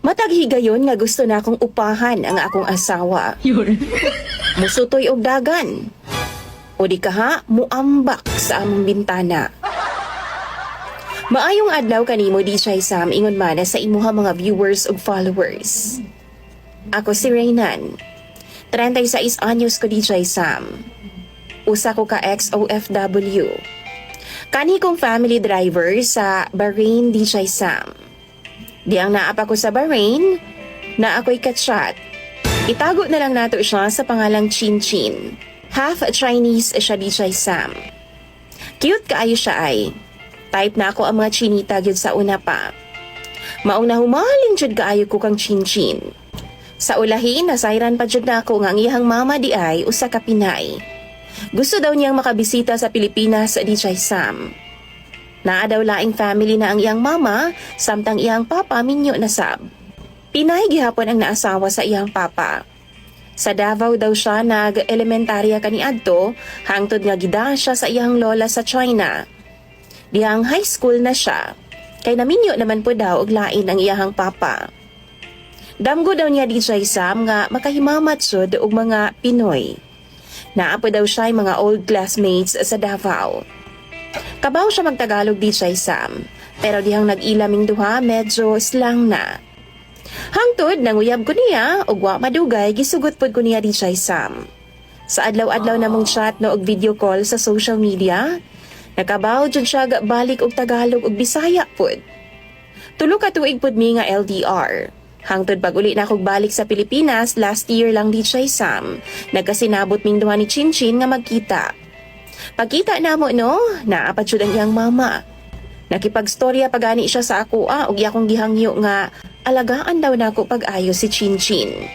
Matag higayon nga gusto na akong upahan ang akong asawa. Musutoy og dagan. O di kaha, muambak sa among bintana. Maayong adlaw kanimo DJ Sam ingon man sa imuha mga viewers ug followers. Ako si Reynan. 36 anyos ko DJ Sam. Usa ko ka ex-OFW. Kani kong family driver sa Bahrain DJ Sam. Di ang naapa ko sa Bahrain, na ako'y kachat. Itago na lang nato siya sa pangalang Chin Chin. Half Chinese siya DJ Sam. Cute kaayo siya ay. Type na ako ang mga chinita gyud sa una pa. Mauna humaling jud kaayo ko kang Chin Chin. Sa ulahin, nasayran pa jud na ako nga ang iyang mama di ay usa ka Pinay. Gusto daw niyang makabisita sa Pilipinas sa DJ Sam. Naa daw laing family na ang iyang mama, samtang iyang papa minyo na sab. Pinay gihapon ang naasawa sa iyang papa. Sa Davao daw siya nag-elementarya kaniadto, hangtod nga gida siya sa iyang lola sa China. Dihang high school na siya, kay naminyo naman po daw og lain ang iyahang papa. Damgo daw niya DJ Sam nga makahimamat sud og mga Pinoy. Naapo daw siya mga old classmates sa Davao. Kabaw siya magtagalog DJ Sam, pero dihang nag-ilaming duha medyo slang na. Hangtod nanguyab ko niya og wa madugay gisugot pod ko niya DJ Sam. Sa adlaw-adlaw namong chat no og video call sa social media, nakabaw jud siya balik og Tagalog og Bisaya pod. Tulo ka tuig pod mi nga LDR. Hangtod pag uli na akong balik sa Pilipinas last year lang DJ Sam, nagkasinabot ming duha ni Chin Chin nga magkita. Pagkita na mo no, naapat jud ang iyang mama. Nakipagstorya pagani siya sa ako og akong gihangyo nga alagaan daw nako pag-ayo si Chin Chin.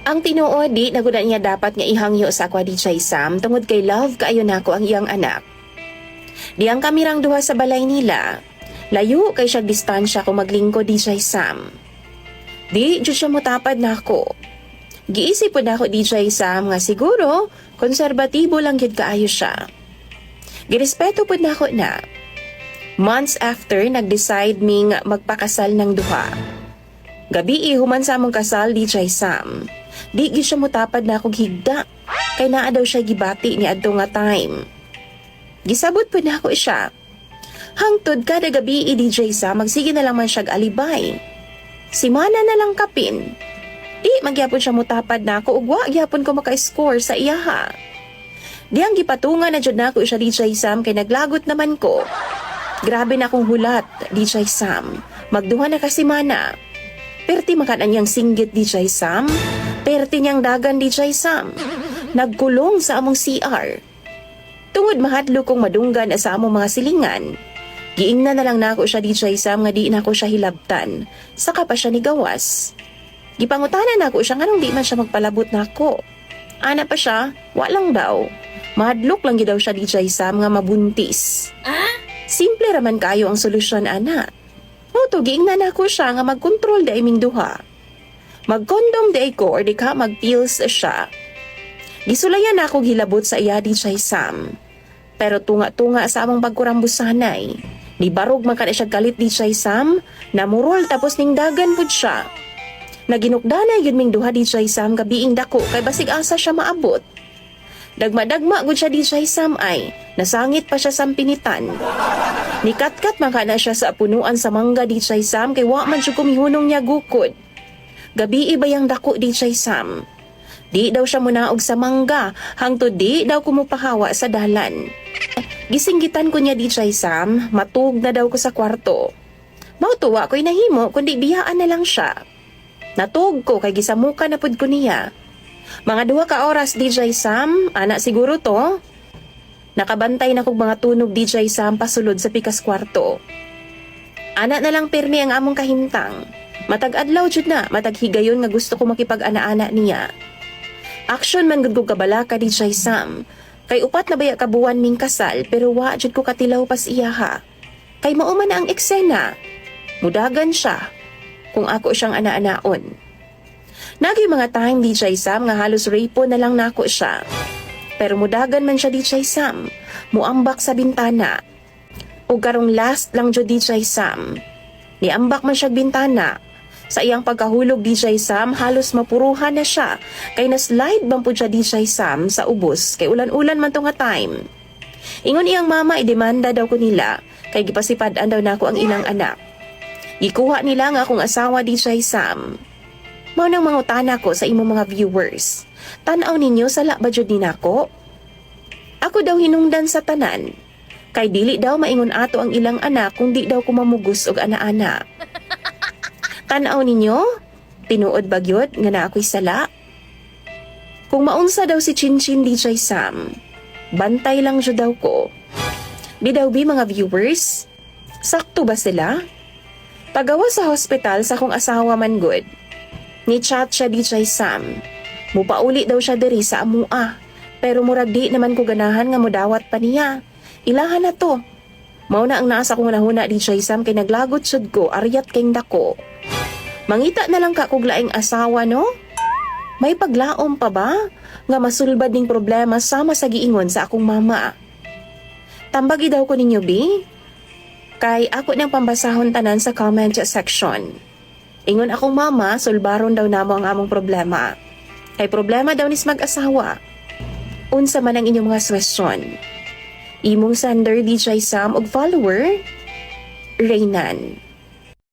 Ang tinuod di naguda niya dapat nga ihangyo sa ako DJ Sam tungod kay love kaayo nako ang iyang anak. Di ang kamirang duha sa balay nila. Layo kay siya distansya kung maglingkod DJ Sam. Di jud siya motapad nako. Giisip pod nako DJ Sam nga siguro konserbatibo lang gyud kaayo siya. Girespeto pod nako na. Months after, nag-decide ming magpakasal ng duha. Gabi human sa among kasal, DJ Sam. Di siya mutapad na akong higda. Kay naa daw siya gibati ni adto nga time. Gisabot pod na ako siya. Hangtod kada gabi DJ Sam, magsige na lang man siya alibay. Simana na lang kapin. Di magyapon siya mutapad na ako ug wa gyapon ko maka-score sa iyaha. Di ang gipatungan na jud nako siya DJ Sam kay naglagot naman ko. Grabe na akong hulat, DJ Sam. Magduha na kasi mana. Perti makanan niyang singgit, DJ Sam. Perti niyang dagan, DJ Sam. Nagkulong sa among CR. Tungod mahadlo kong madunggan sa among mga silingan. Giingna na lang nako siya, DJ Sam, nga di nako siya hilabtan. Saka pa siya ni gawas. Gipangutanan nako siya nganong di man siya magpalabot nako. Ana pa siya, walang daw. Mahadlok lang gidaw siya, DJ Sam, nga mabuntis. Simple raman kayo ang solusyon, ana. Motuging na nako siya nga magkontrol da iming duha. Magkondom da ko or di ka magpills siya. Gisulayan na ako hilabot sa iya DJ Sam. Pero tunga-tunga sa among pagkurambusanay. Ni barog man kana siya galit DJ Sam, namurol tapos ning dagan pud siya. Naginukdanay yun ming duha DJ Sam gabiing dako kay basig asa siya maabot. Dagma-dagma gud siya DJ Sam ay, nasangit pa siya sa pinitan. Nikatkat man kana siya sa punuan sa mangga DJ Sam kay wa man siya kumihunong niya gukod. Gabi ibayang dako DJ Sam. Di daw siya munaog sa mangga, hangtod di daw kumupahawa sa dalan. Gisinggitan ko niya DJ Sam, matug na daw ko sa kwarto. Mautuwa ko'y nahimo kundi biyaan na lang siya. Natug ko kay gisamuka na pud ko niya. Mga 2 ka oras DJ Sam, anak siguro to. Nakabantay na kog mga tunog DJ Sam pasulod sa pikas kwarto. Anak na lang permi ang among kahimtang. Matag adlaw jud na, matag higayon nga gusto ko makipag-ana-ana niya. Action man gud ko kabalaka DJ Sam. Kay upat na baya ka buwan ming kasal pero wa jud ko katilaw pas iyaha. Kay mao man ang eksena. Mudagan siya kung ako siyang ana-anaon. Nagay mga time DJ Sam nga halos rapo na lang nako siya. Pero mudagan man siya DJ Sam, muambak sa bintana. O karong last lang jud DJ Sam. Niambak man siya bintana. Sa iyang pagkahulog DJ Sam, halos mapuruhan na siya. Kay naslide bang po siya DJ Sam sa ubos, kay ulan-ulan man to nga time. Ingon iyang mama, idemanda daw ko nila, kay gipasipadan daw nako ang ilang anak. Gikuha nila nga akong asawa DJ Sam. Mao nang mangutana ko sa imong mga viewers. Tan-aw ninyo sala ba jud ni nako? Ako daw hinungdan sa tanan. Kay dili daw maingon ato ang ilang anak kung di daw ko mamugos og ana-ana. Tan-aw ninyo? Tinuod ba gyud nga na ako'y sala? Kung maunsa daw si Chinchin DJ Sam, bantay lang jud daw ko. Bidaw bi mga viewers? Sakto ba sila? Pagawa sa hospital sa kong asawa man good. Ni chat siya DJ Sam. Mupauli daw siya diri sa amua. Pero murag di naman ko ganahan nga mudawat pa niya. Ilahan na to. Mao na ang naasa kong nahuna DJ Sam kay naglagot sud ko aryat kayng dako. Mangita na lang ka kog laing asawa no? May paglaom pa ba nga masulbad ning problema sama sa giingon sa akong mama? Tambagi daw ko ninyo bi? Kay ako nang pambasahon tanan sa comment section. Ingon akong mama, sulbaron daw namo ang among problema. Kay problema daw nis mag-asawa. Unsa man ang inyong mga question? Imong sender DJ Sam og follower? Reynan.